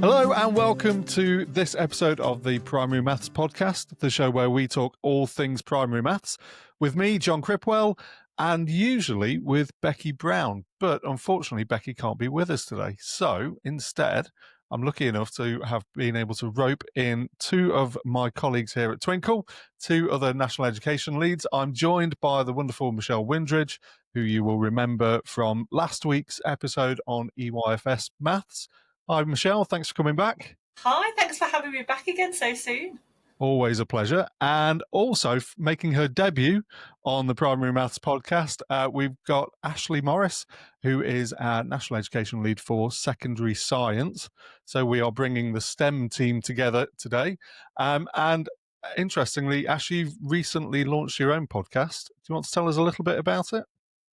Hello and welcome to this episode of the Primary Maths Podcast, the show where we talk all things primary maths, with me, John Cripwell, and usually with Becky Brown. But unfortunately, Becky can't be with us today. So instead, I'm lucky enough to have been able to rope in two of my colleagues here at Twinkl, two other national education leads. I'm joined by the wonderful Michelle Windridge, who you will remember from last week's episode on EYFS Maths. Hi, Michelle. Thanks for coming back. Hi, thanks for having me back again so soon. Always a pleasure. And also making her debut on the Primary Maths Podcast, we've got Ashleigh Morris, who is our National Education Lead for Secondary Science. So we are bringing the STEM team together today. And interestingly, Ash, you've recently launched your own podcast. Do you want to tell us a little bit about it?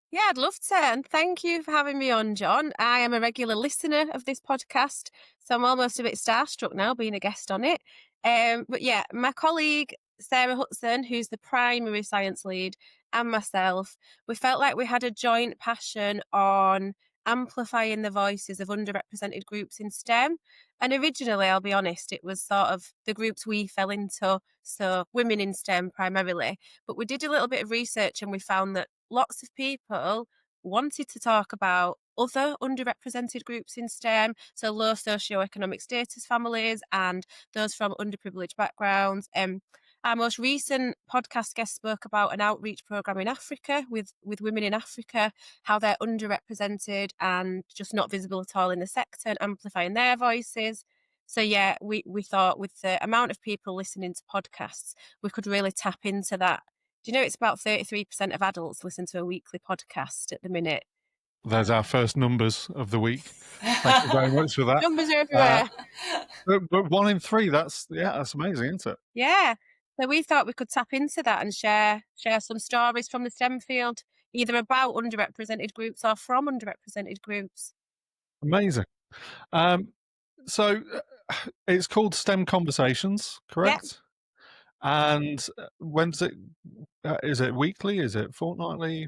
Yeah, I'd love to. And thank you for having me on, John. I am a regular listener of this podcast, so I'm almost a bit starstruck now being a guest on it. But yeah, my colleague, Sarah Hudson, who's the primary science lead, and myself, we felt like we had a joint passion on amplifying the voices of underrepresented groups in STEM. And originally, I'll be honest, it was sort of the groups we fell into, so women in STEM primarily. But we did a little bit of research and we found that lots of people wanted to talk about other underrepresented groups in STEM, so low socioeconomic status families and those from underprivileged backgrounds. Our most recent podcast guest spoke about an outreach programme in Africa with women in Africa, how they're underrepresented and just not visible at all in the sector, and amplifying their voices. So yeah, we thought with the amount of people listening to podcasts, we could really tap into that. Do you know it's about 33% of adults listen to a weekly podcast at the minute? There's our first numbers of the week. Thank you very much for that. Numbers are everywhere. But 1 in 3, that's amazing, isn't it? Yeah. So we thought we could tap into that and share some stories from the STEM field, either about underrepresented groups or from underrepresented groups. Amazing. So it's called STEM Conversations, correct? Yep. And when's it? Is it weekly? Is it fortnightly?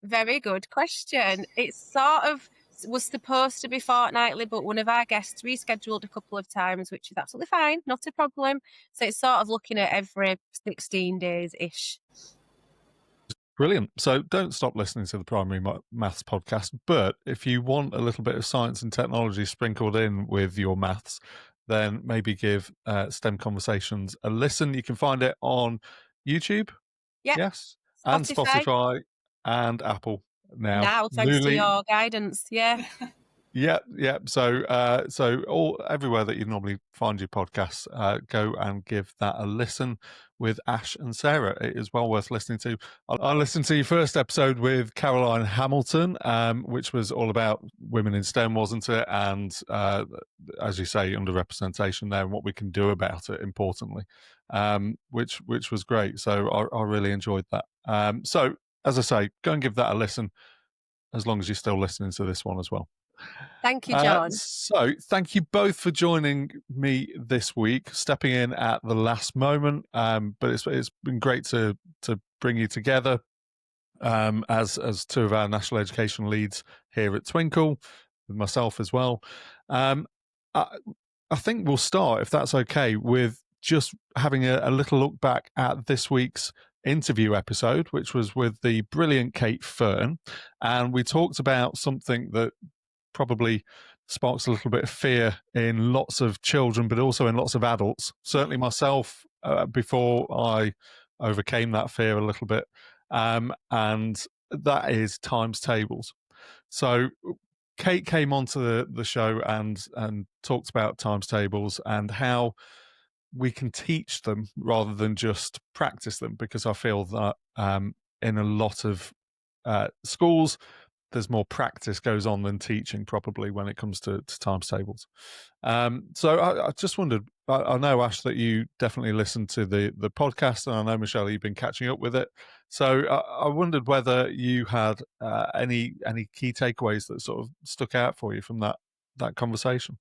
Very good question. It sort of was supposed to be fortnightly, but one of our guests rescheduled a couple of times, which is absolutely fine, not a problem. So it's sort of looking at every 16 days-ish. Brilliant. So don't stop listening to the Primary Maths Podcast. But if you want a little bit of science and technology sprinkled in with your maths, then maybe give STEM Conversations a listen. You can find it on YouTube. Yep. Yes. And Spotify and Apple now. Now, thanks to your guidance. Yeah. Yeah. So everywhere that you normally find your podcasts, go and give that a listen with Ash and Sarah. It is well worth listening to. I listened to your first episode with Caroline Hamilton, which was all about women in STEM, wasn't it? And as you say, underrepresentation there and what we can do about it, importantly, which was great. So I really enjoyed that. So as I say, go and give that a listen, as long as you're still listening to this one as well. Thank you, John. So thank you both for joining me this week, stepping in at the last moment. But it's been great to bring you together as two of our national education leads here at Twinkl, with myself as well. I think we'll start, if that's okay, with just having a little look back at this week's interview episode, which was with the brilliant Cate Fearn. And we talked about something that probably sparks a little bit of fear in lots of children, but also in lots of adults. Certainly myself, before I overcame that fear a little bit. And that is times tables. So Cate came onto the show and talked about times tables and how we can teach them rather than just practice them, because I feel that in a lot of schools, there's more practice goes on than teaching, probably, when it comes to times tables. So I just wondered, I know, Ash, that you definitely listened to the podcast, and I know, Michelle, you've been catching up with it. So I wondered whether you had any key takeaways that sort of stuck out for you from that conversation.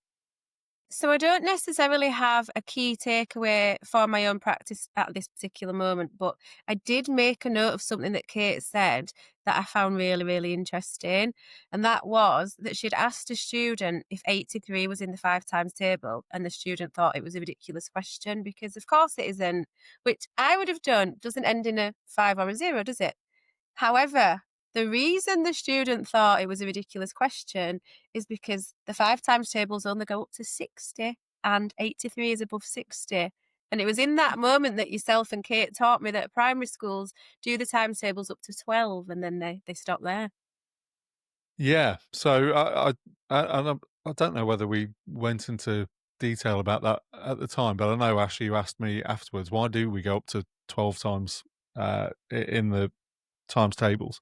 So I don't necessarily have a key takeaway for my own practice at this particular moment, but I did make a note of something that Cate said that I found really, really interesting. And that was that she'd asked a student if 83 was in the 5 times table, and the student thought it was a ridiculous question because, of course, it isn't, which I would have done. Doesn't end in a 5 or a 0, does it? However, the reason the student thought it was a ridiculous question is because the 5 times tables only go up to 60 and 83 is above 60. And it was in that moment that yourself and Cate taught me that primary schools do the times tables up to 12 and then they stop there. Yeah. So I don't know whether we went into detail about that at the time, but I know, Ashley, you asked me afterwards, why do we go up to 12 times in the times tables?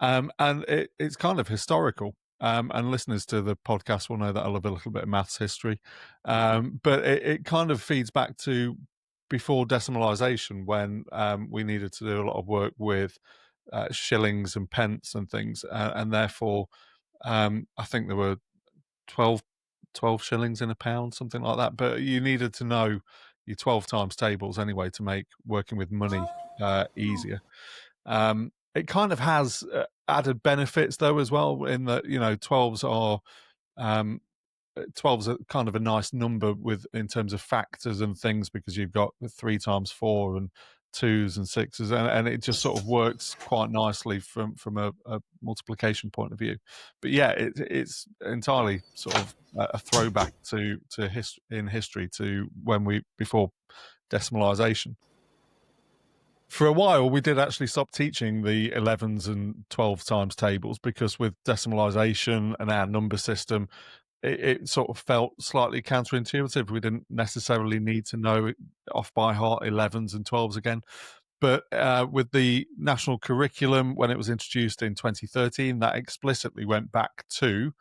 And it's kind of historical. And listeners to the podcast will know that I love a little bit of maths history. But it kind of feeds back to before decimalisation, when we needed to do a lot of work with shillings and pence and things. And therefore, I think there were 12 shillings in a pound, something like that. But you needed to know your 12 times tables anyway to make working with money easier. It kind of has added benefits though as well, in that 12s are 12's kind of a nice number in terms of factors and things, because you've got 3 times 4 and 2s and 6s, and it just sort of works quite nicely from a multiplication point of view. But yeah, it's entirely sort of a throwback to history to before decimalisation. For a while, we did actually stop teaching the 11s and 12 times tables, because with decimalisation and our number system, it sort of felt slightly counterintuitive. We didn't necessarily need to know off by heart 11s and 12s again. But with the national curriculum, when it was introduced in 2013, that explicitly went back to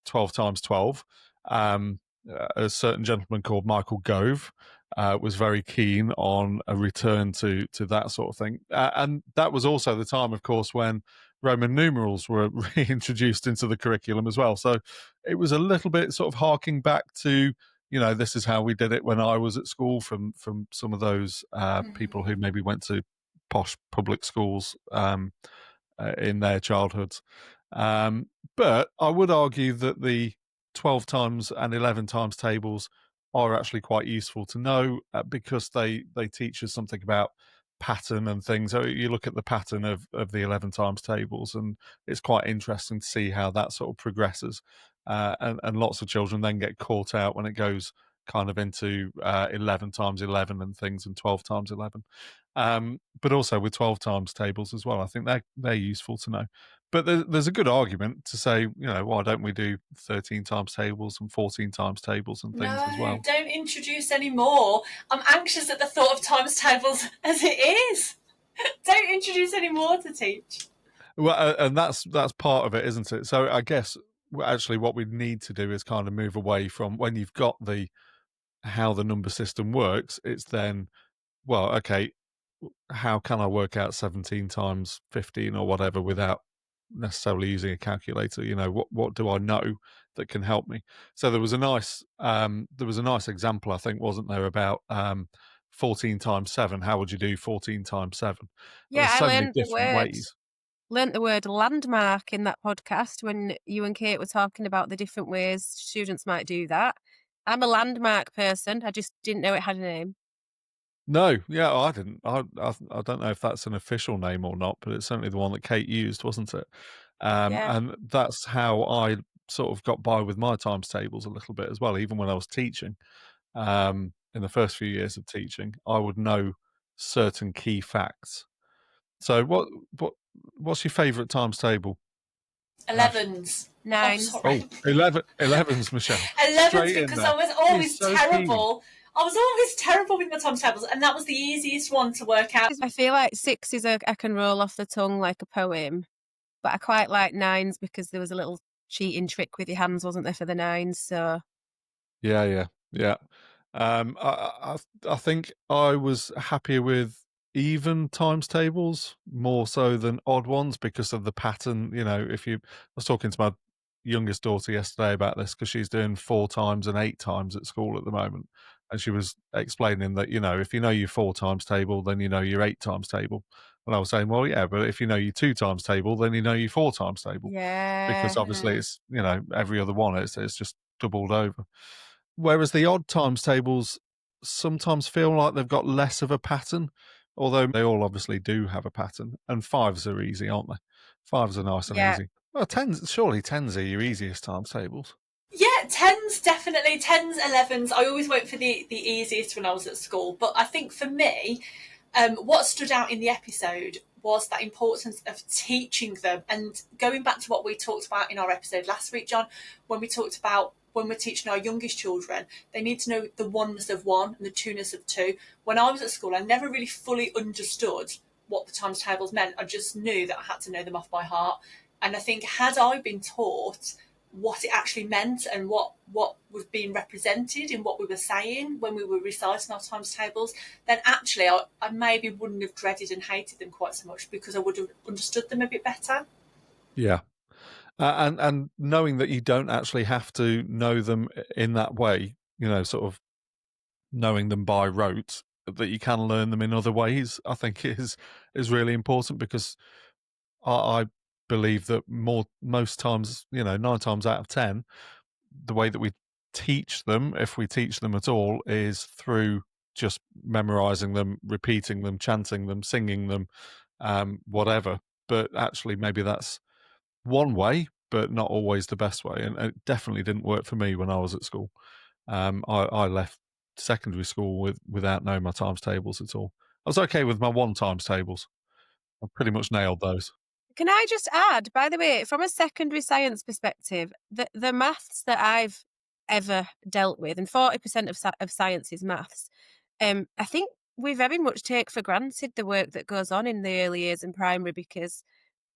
12 times 12. A certain gentleman called Michael Gove was very keen on a return to that sort of thing. And that was also the time, of course, when Roman numerals were reintroduced into the curriculum as well. So it was a little bit sort of harking back to, this is how we did it when I was at school, from some of those people who maybe went to posh public schools in their childhoods. But I would argue that the 12 times and 11 times tables are actually quite useful to know, because they teach us something about pattern and things. So you look at the pattern of the 11 times tables, and it's quite interesting to see how that sort of progresses. And lots of children then get caught out when it goes kind of into 11 times 11 and things, and 12 times 11. But also with 12 times tables as well, I think they're useful to know. But there's a good argument to say, why don't we do 13 times tables and 14 times tables and things as well? No, don't introduce any more. I'm anxious at the thought of times tables as it is. Don't introduce any more to teach. Well, and that's part of it, isn't it? So I guess actually what we need to do is kind of move away from, when you've got how the number system works, it's then, well, okay, how can I work out 17 times 15 or whatever without necessarily using a calculator? What do I know that can help me? So there was a nice example, I think, wasn't there, about 14 times 7. How would you do 14 times 7? Yeah, There's so many different ways. Learned the word landmark in that podcast when you and Cate were talking about the different ways students might do that. I'm a landmark person. I just didn't know it had a name. No, yeah, I didn't. I don't know if that's an official name or not, but it's certainly the one that Cate used, wasn't it? Yeah. And that's how I sort of got by with my times tables a little bit as well. Even when I was teaching, in the first few years of teaching, I would know certain key facts. So what's your favourite times table? 11s. 9s. Oh, sorry. 11s, Michelle. 11s, because I was always so terrible. I was always terrible with my times tables, and that was the easiest one to work out. I feel like 6s I can roll off the tongue like a poem, but I quite like 9s because there was a little cheating trick with your hands, wasn't there, for the 9s? So Yeah. I think I was happier with even times tables more so than odd ones, because of the pattern. I was talking to my youngest daughter yesterday about this, because she's doing 4 times and 8 times at school at the moment. And she was explaining that, if you know your 4 times table, then you know your 8 times table. And I was saying, well, yeah, but if you know your 2 times table, then you know your 4 times table. Yeah. Because obviously it's, every other one, it's just doubled over. Whereas the odd times tables sometimes feel like they've got less of a pattern, although they all obviously do have a pattern. And 5s are easy, aren't they? 5s are nice and Yeah. easy. Well, 10s, surely 10s are your easiest times tables. Yeah, 10s, definitely. 10s, 11s. I always went for the easiest when I was at school. But I think for me, what stood out in the episode was that importance of teaching them. And going back to what we talked about in our episode last week, John, when we talked about when we're teaching our youngest children, they need to know the oneness of 1 and the two-ness of 2. When I was at school, I never really fully understood what the times tables meant. I just knew that I had to know them off by heart. And I think had I been taught what it actually meant and what was being represented in what we were saying when we were reciting our times tables, then actually I maybe wouldn't have dreaded and hated them quite so much, because I would have understood them a bit better. Yeah. And knowing that you don't actually have to know them in that way, sort of knowing them by rote, that you can learn them in other ways, I think is really important, because I believe that most times, 9 times out of 10, the way that we teach them, if we teach them at all, is through just memorizing them, repeating them, chanting them, singing them, whatever. But actually, maybe that's one way, but not always the best way. And it definitely didn't work for me when I was at school. I left secondary school without knowing my times tables at all. I was okay with my 1 times tables. I pretty much nailed those. Can I just add, by the way, from a secondary science perspective, the maths that I've ever dealt with, and 40% of science is maths, I think we very much take for granted the work that goes on in the early years in primary, because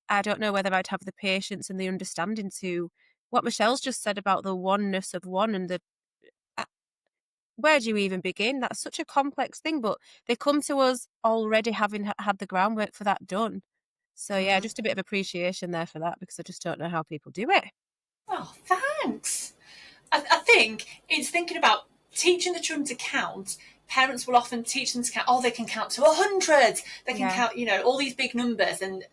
I don't know whether I'd have the patience and the understanding to what Michelle's just said about the oneness of 1 and where do you even begin? That's such a complex thing, but they come to us already having had the groundwork for that done. So yeah, just a bit of appreciation there for that, because I just don't know how people do it. Oh, thanks. I think it's thinking about teaching the children to count. Parents will often teach them to count. Oh, they can count to 100. They can count, all these big numbers. And,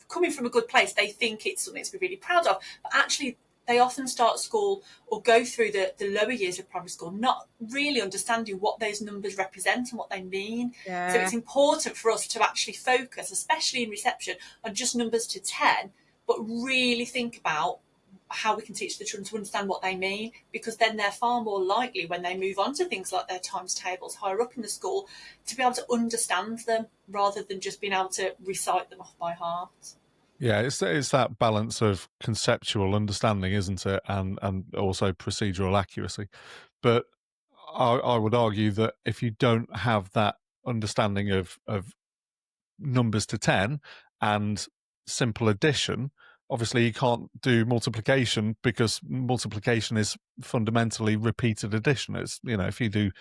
coming from a good place, they think it's something to be really proud of. But actually, they often start school or go through the lower years of primary school not really understanding what those numbers represent and what they mean. Yeah. So it's important for us to actually focus, especially in reception, on just numbers to 10, but really think about how we can teach the children to understand what they mean, because then they're far more likely, when they move on to things like their times tables higher up in the school, to be able to understand them rather than just being able to recite them off by heart. Yeah, it's that balance of conceptual understanding, isn't it, and also procedural accuracy. But I would argue that if you don't have that understanding of numbers to 10 and simple addition, obviously you can't do multiplication, because multiplication is fundamentally repeated addition. It's, if you do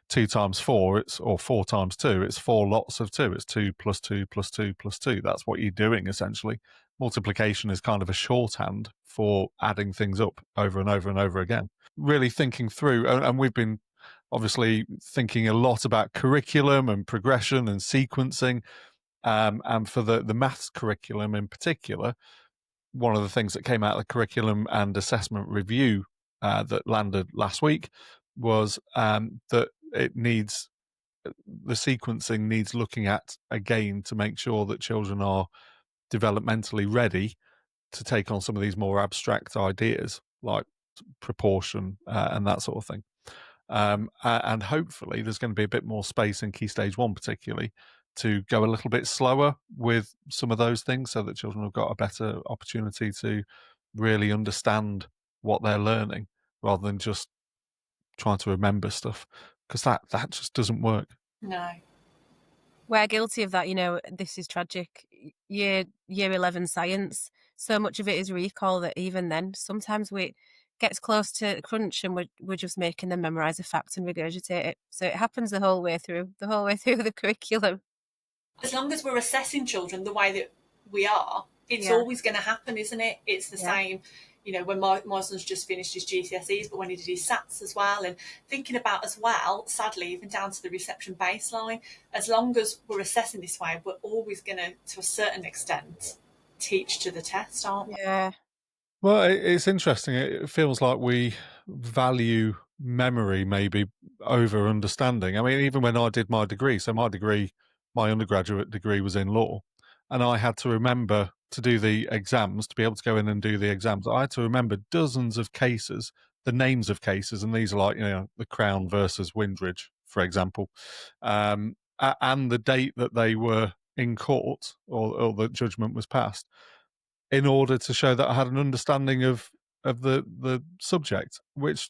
2 times 4, or 4 times 2, it's 4 lots of 2. It's 2 plus 2 plus 2 plus 2. That's what you're doing, essentially. Multiplication is kind of a shorthand for adding things up over and over and over again. Really thinking through, and we've been obviously thinking a lot about curriculum and progression and sequencing, and for the maths curriculum in particular, one of the things that came out of the curriculum and assessment review that landed last week was that the sequencing needs looking at again to make sure that children are developmentally ready to take on some of these more abstract ideas like proportion and that sort of thing. And hopefully there's going to be a bit more space in Key Stage 1 particularly to go a little bit slower with some of those things, so that children have got a better opportunity to really understand what they're learning, rather than just trying to remember stuff, because that just doesn't work. No. We're guilty of that, this is tragic. Year 11 science, so much of it is recall that even then, sometimes we gets close to crunch and we're just making them memorise a fact and regurgitate it. So it happens the whole way through the curriculum. As long as we're assessing children the way that we are, it's always going to happen, isn't it? It's the same. you know, when my son's just finished his GCSEs, but when he did his SATs as well, and thinking about as well, sadly, even down to the reception baseline, as long as we're assessing this way, we're always going to a certain extent, teach to the test, aren't we? Yeah. Well, it's interesting. It feels like we value memory maybe over understanding. I mean, even when I did my degree, so my undergraduate degree was in law, and I had to remember to do the exams, to be able to go in and do the exams. I had to remember dozens of cases, the names of cases, and these are like, you know, the Crown versus Windridge, for example, and the date that they were in court or the judgment was passed, in order to show that I had an understanding of the subject, which,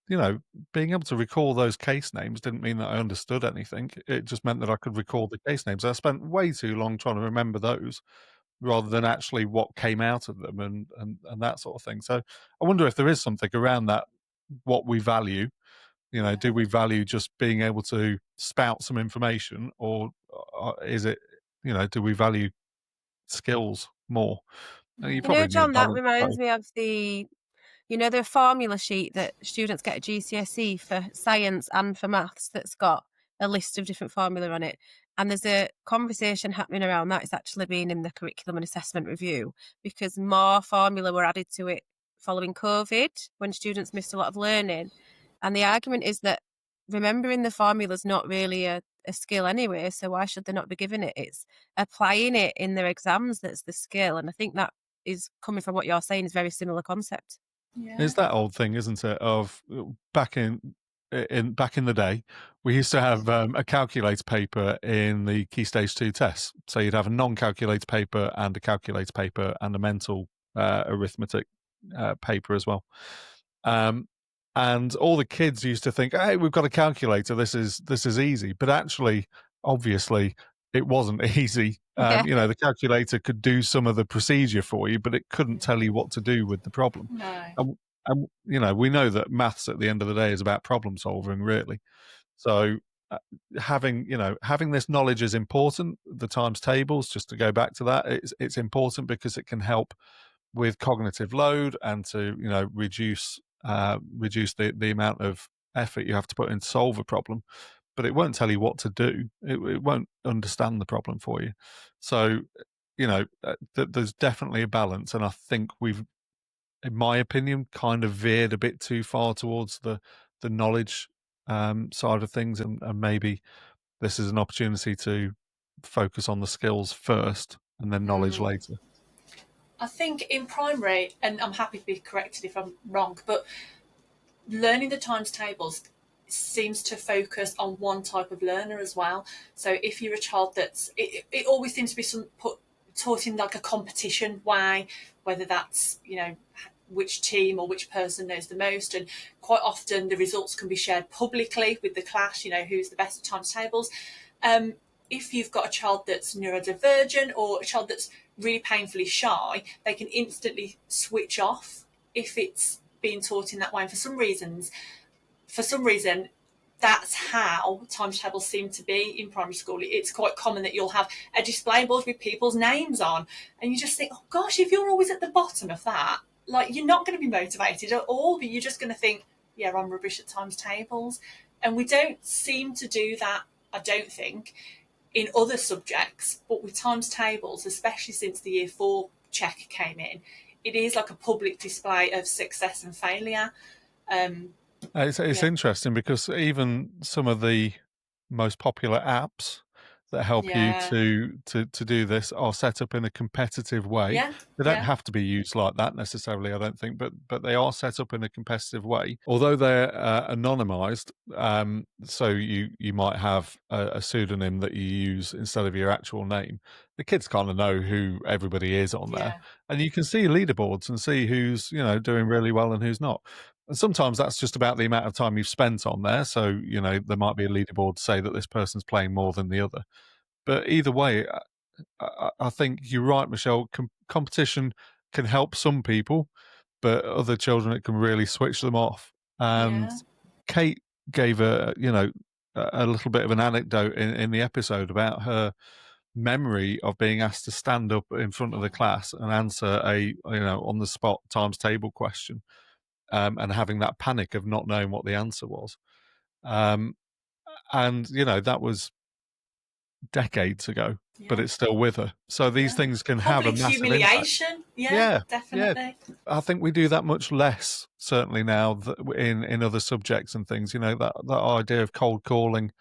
you know, being able to recall those case names didn't mean that I understood anything. It just meant that I could recall the case names. I spent way too long trying to remember those rather than actually what came out of them and that sort of thing. So I wonder if there is something around that, what we value. You know, do we value just being able to spout some information, or is it, you know, do we value skills more? You You probably know, need a John, that balance of reminds both. me of the formula sheet that students get at GCSE for science and for maths that's got a list of different formula on it. And there's a conversation happening around that. It's actually been in the curriculum and assessment review because more formula were added to it following COVID when students missed a lot of learning. And the argument is that remembering the formula is not really a skill anyway, so why should they not be given it? It's applying it in their exams that's the skill. And I think that is coming from what you're saying is very similar concept. Yeah. It's that old thing, isn't it? Of back in the day, we used to have a calculator paper in the Key Stage 2 tests. So you'd have a non-calculator paper and a calculator paper and a mental arithmetic paper as well. And all the kids used to think, "Hey, we've got a calculator. This is easy." But actually, obviously, it wasn't easy. Yeah. You know, the calculator could do some of the procedure for you, but it couldn't tell you what to do with the problem. No. And you know, we know that maths at the end of the day is about problem solving, really. So having this knowledge is important. The times tables, just to go back to that, it's important because it can help with cognitive load and to, you know, reduce the amount of effort you have to put in to solve a problem. But it won't tell you what to do. It won't understand the problem for you. So, you know, there's definitely a balance, and I think we've, in my opinion, kind of veered a bit too far towards the knowledge side of things, and maybe this is an opportunity to focus on the skills first and then knowledge later. I think in primary, and I'm happy to be corrected if I'm wrong, but learning the times tables seems to focus on one type of learner as well. So if you're a child it always seems to be taught in like a competition way, whether that's, you know, which team or which person knows the most, and quite often the results can be shared publicly with the class, you know, who's the best at times tables. If you've got a child that's neurodivergent or a child that's really painfully shy, they can instantly switch off if it's being taught in that way. And for some reason, that's how times tables seem to be in primary school. It's quite common that you'll have a display board with people's names on, and you just think, oh gosh, if you're always at the bottom of that, like, you're not going to be motivated at all, but you're just going to think, yeah, I'm rubbish at times tables. And we don't seem to do that, I don't think, in other subjects, but with times tables, especially since the year 4 check came in, it is like a public display of success and failure. It's interesting because even some of the most popular apps that help you to do this are set up in a competitive way. They don't have to be used like that necessarily, I don't think, but they are set up in a competitive way. Although they're anonymized, so you might have a pseudonym that you use instead of your actual name. The kids kind of know who everybody is on there, and you can see leaderboards and see who's, you know, doing really well and who's not. And sometimes that's just about the amount of time you've spent on there. So, you know, there might be a leaderboard to say that this person's playing more than the other. But either way, I think you're right, Michelle. Competition can help some people, but other children, it can really switch them off. And Cate gave a little bit of an anecdote in the episode about her memory of being asked to stand up in front of the class and answer a on the spot times table question, and having that panic of not knowing what the answer was. And that was decades ago, but it's still with her. So these things can have a Public massive humiliation. impact. Yeah, definitely. Yeah. I think we do that much less, certainly now, in other subjects and things. That idea of cold calling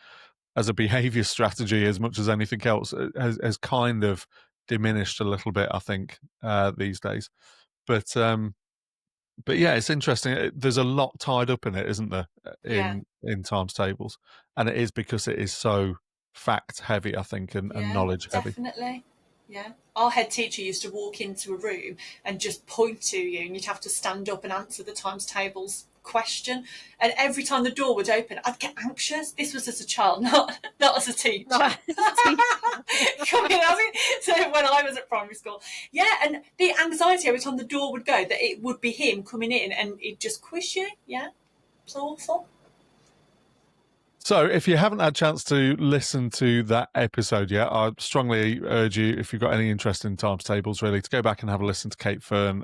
as a behaviour strategy, as much as anything else, has kind of diminished a little bit, I think, these days. But yeah, it's interesting. There's a lot tied up in it, isn't there, in times tables, and it is because it is so fact heavy, I think, and knowledge heavy. Definitely. Yeah. Our head teacher used to walk into a room and just point to you, and you'd have to stand up and answer the times tables question. And every time the door would open, I'd get anxious. This was as a child, not as a teacher. So when I was at primary school, and the anxiety every time the door would go, that it would be him coming in and he'd just quiz you. Yeah, it's awful. So if you haven't had a chance to listen to that episode yet, I strongly urge you, if you've got any interest in times tables, really, to go back and have a listen to Cate Fearn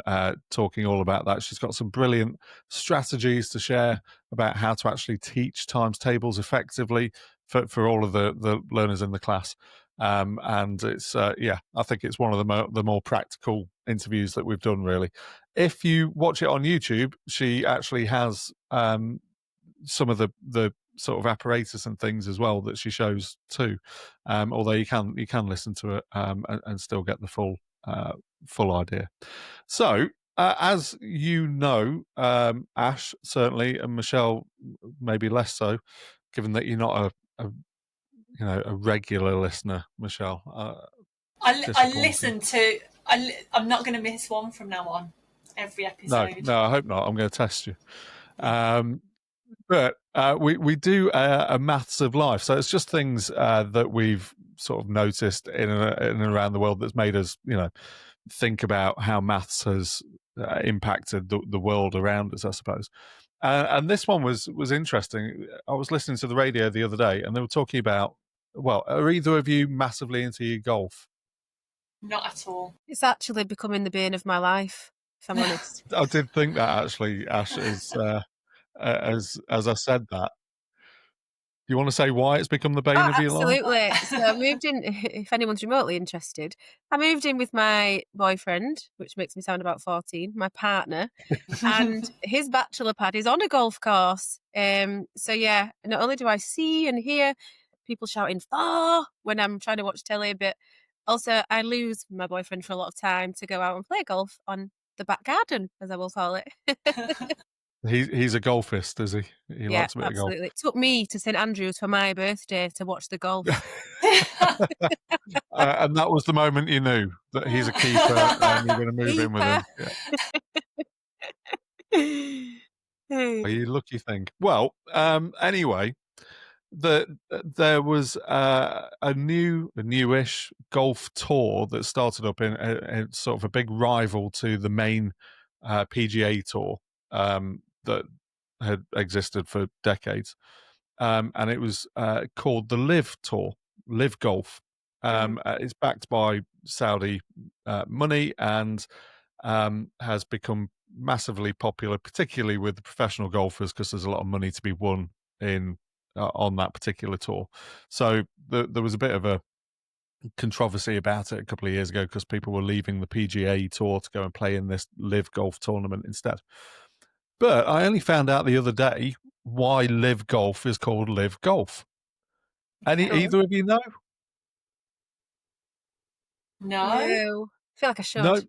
talking all about that. She's got some brilliant strategies to share about how to actually teach times tables effectively for all of the learners in the class. And it's, I think it's one of the more practical interviews that we've done, really. If you watch it on YouTube, she actually has some of the sort of apparatus and things as well that she shows too, although you can listen to it and still get the full idea. So as you know, Ash certainly, and Michelle maybe less so, given that you're not a regular listener, Michelle. I listen to. I'm not going to miss one from now on. Every episode. No, I hope not. I'm going to test you. But we do a maths of life. So it's just things that we've sort of noticed in and around the world that's made us, think about how maths has impacted the world around us, I suppose. And this one was interesting. I was listening to the radio the other day, and they were talking about, well, are either of you massively into your golf? Not at all. It's actually becoming the bane of my life, if I'm honest. I did think that, actually, Ash, as I said that. Do you want to say why it's become the bane of your life? Absolutely. So I moved in, if anyone's remotely interested, I moved in with my boyfriend, which makes me sound about 14, my partner, and his bachelor pad is on a golf course. So yeah, not only do I see and hear people shouting "far" when I'm trying to watch telly, but also I lose my boyfriend for a lot of time to go out and play golf on the back garden, as I will call it. He's a golfist, is he? He likes a bit of golf. Absolutely. It took me to St Andrews for my birthday to watch the golf. And that was the moment you knew that he's a keeper and you're going to move in with him. Yeah. Well, you lucky thing. Well, anyway, there was a newish golf tour that started up in sort of a big rival to the main PGA tour that had existed for decades, and it was called the Live Tour, Live Golf. It's backed by Saudi money and has become massively popular, particularly with the professional golfers, because there's a lot of money to be won on that particular tour. So there was a bit of a controversy about it a couple of years ago because people were leaving the PGA tour to go and play in this Live Golf tournament instead. But I only found out the other day why Live Golf is called Live Golf. Either of you know? No. I feel like I should. No.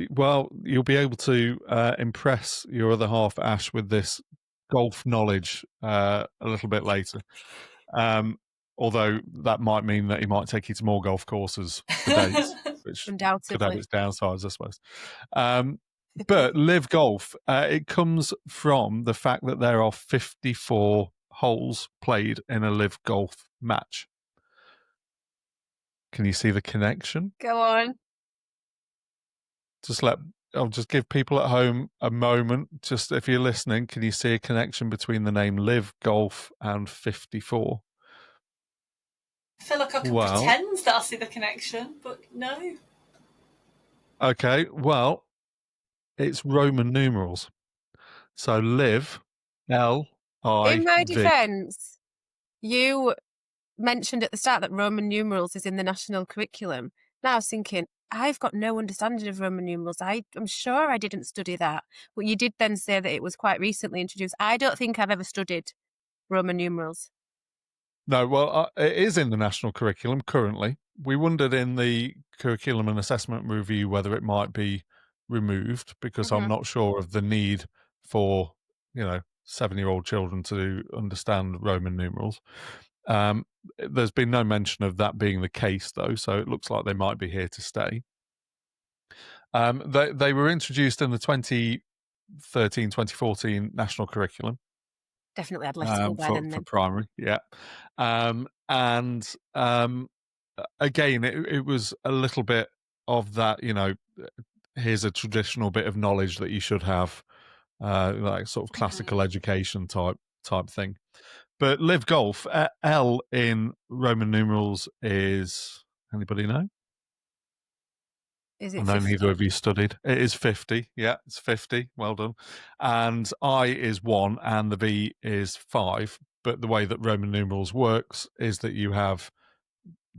Well, you'll be able to impress your other half, Ash, with this golf knowledge a little bit later. Although that might mean that he might take you to more golf courses for dates, which could have its downsides, I suppose. But Live Golf, it comes from the fact that there are 54 holes played in a Live Golf match. Can you see the connection? Go on. I'll just give people at home a moment. Just if you're listening, can you see a connection between the name Live Golf and 54? I feel like I can pretend that I see the connection, but no. Okay, well, it's Roman numerals. So live, L-I-V. In my defence, you mentioned at the start that Roman numerals is in the national curriculum. Now I was thinking, I've got no understanding of Roman numerals. I'm sure I didn't study that. But you did then say that it was quite recently introduced. I don't think I've ever studied Roman numerals. No, well, it is in the national curriculum currently. We wondered in the curriculum and assessment review whether it might be removed because I'm not sure of the need for, 7-year-old children to understand Roman numerals. There's been no mention of that being the case, though, so it looks like they might be here to stay. They were introduced in the 2013-2014 national curriculum. Definitely had left school by then. For primary, yeah. Again, it was a little bit of that, here's a traditional bit of knowledge that you should have, like sort of classical education type thing. But live golf, L in Roman numerals is, anybody know? Is it I know 50? neither of you studied. It is 50. Yeah, it's 50. Well done. And I is 1 and the V is 5. But the way that Roman numerals works is that you have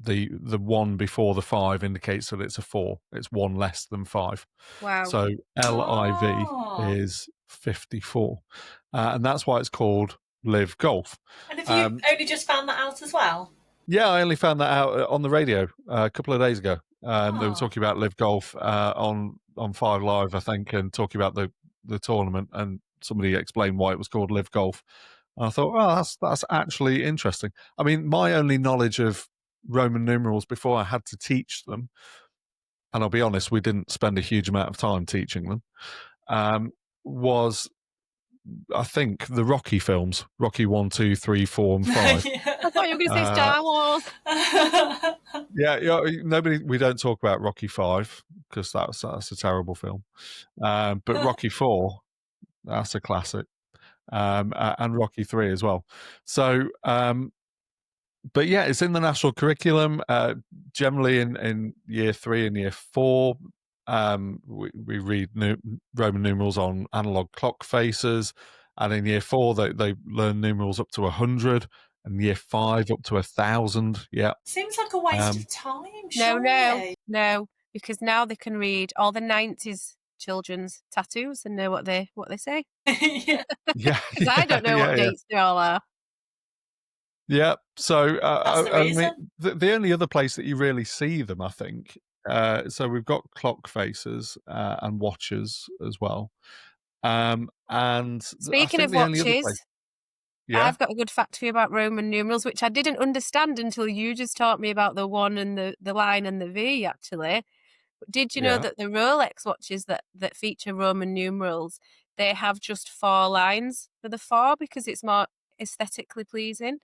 the 1 before the 5 indicates that it's a 4. It's 1 less than 5. Wow. So LIV is 54. And that's why it's called Live Golf. And have you only just found that out as well? Yeah, I only found that out on the radio a couple of days ago. They were talking about Live Golf on 5 Live, I think, and talking about the tournament, and somebody explained why it was called Live Golf. And I thought, oh, that's actually interesting. I mean, my only knowledge of Roman numerals before I had to teach them, and I'll be honest, we didn't spend a huge amount of time teaching them, was, I think, the Rocky films, Rocky 1, 2, 3, 4, and 5. I thought you were going to say Star Wars. We don't talk about Rocky 5 because that's a terrible film. But Rocky 4, that's a classic. And Rocky 3 as well. So, but yeah, it's in the national curriculum. Generally in year 3 and year 4, we read Roman numerals on analog clock faces. And in year 4, they learn numerals up to 100. And year 5 up to 1,000. Yeah. Seems like a waste of time. Surely. No, because now they can read all the 90s children's tattoos and know what they say. Yeah. Because I don't know what dates they all are. Yeah. So That's the reason. I mean, the only other place that you really see them, I think. So we've got clock faces and watches as well. And speaking of watches. Yeah. I've got a good fact for you about Roman numerals, which I didn't understand until you just taught me about the 1 and the line and the V, actually. But did you know that the Rolex watches that feature Roman numerals, they have just 4 lines for the 4 because it's more aesthetically pleasing?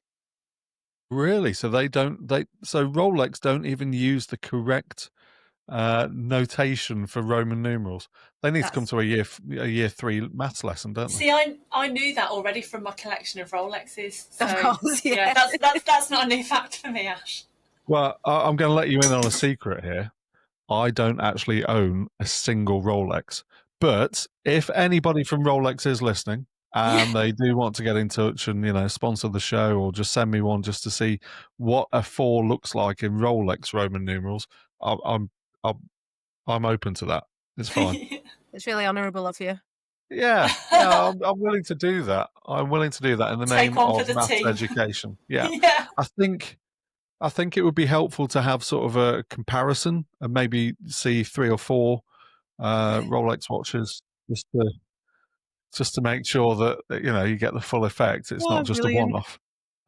Really? So so Rolex don't even use the correct notation for Roman numerals. They need to come to a year 3 maths lesson, don't they? See, I knew that already from my collection of Rolexes. So, of course, yeah. That's not a new fact for me, Ash. Well, I'm going to let you in on a secret here. I don't actually own a single Rolex. But if anybody from Rolex is listening and they do want to get in touch and, sponsor the show or just send me one just to see what a 4 looks like in Rolex Roman numerals, I'm open to that. It's fine. It's really honourable of you. Yeah, I'm willing to do that. I'm willing to do that in the name of maths education. Yeah. I think it would be helpful to have sort of a comparison and maybe see 3 or 4 Rolex watches just to make sure that you get the full effect. It's not just brilliant. a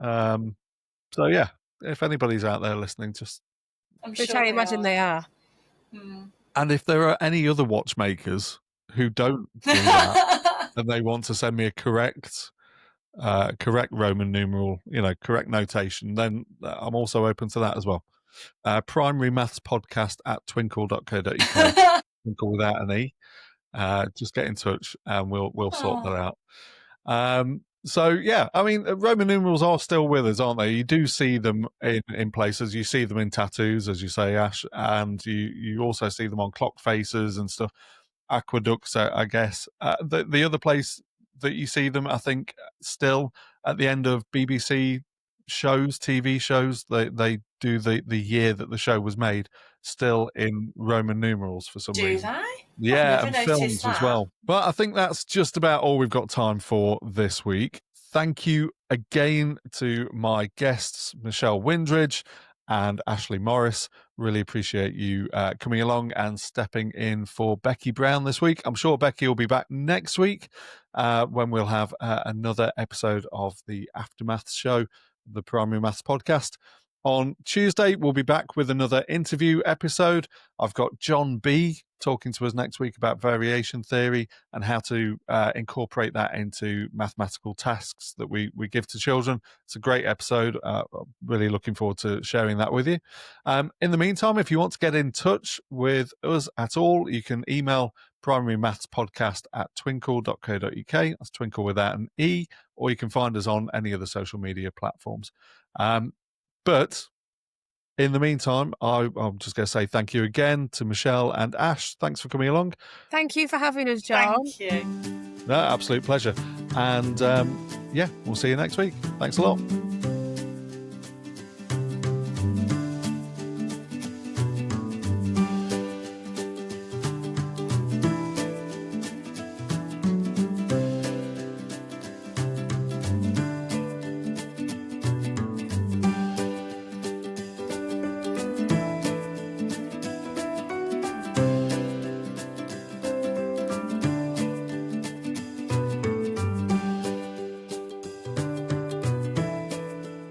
one-off. So yeah, if anybody's out there listening, just which I imagine they are. And if there are any other watchmakers who don't do that and they want to send me a correct Roman numeral, correct notation, then I'm also open to that as well. Primary maths podcast at twinkl.co.uk. Twinkl without an E. Just get in touch and we'll sort that out. So yeah, I mean, Roman numerals are still with us, aren't they? You do see them in places. You see them in tattoos, as you say, Ash, and you also see them on clock faces and stuff. Aqueducts, I guess. The other place that you see them, I think, still at the end of BBC shows, TV shows, they do the year that the show was made, still in Roman numerals for some Do reason. they? Yeah, I've and never films noticed as that. well. But I think that's just about all we've got time for this week. Thank you again to my guests, Michelle Windridge and Ashleigh Morris. Really appreciate you coming along and stepping in for Becky Brown this week. I'm sure Becky will be back next week when we'll have another episode of the AfterMaths show, the Primary Maths podcast. On Tuesday, we'll be back with another interview episode. I've got John B talking to us next week about variation theory and how to incorporate that into mathematical tasks that we give to children. It's a great episode. Really looking forward to sharing that with you. In the meantime, if you want to get in touch with us at all, you can email primarymathspodcast@twinkl.co.uk. That's Twinkl without an E, or you can find us on any of the social media platforms. But in the meantime, I'm just going to say thank you again to Michelle and Ash. Thanks for coming along. Thank you for having us, John. Thank you. No, absolute pleasure. And yeah, we'll see you next week. Thanks a lot.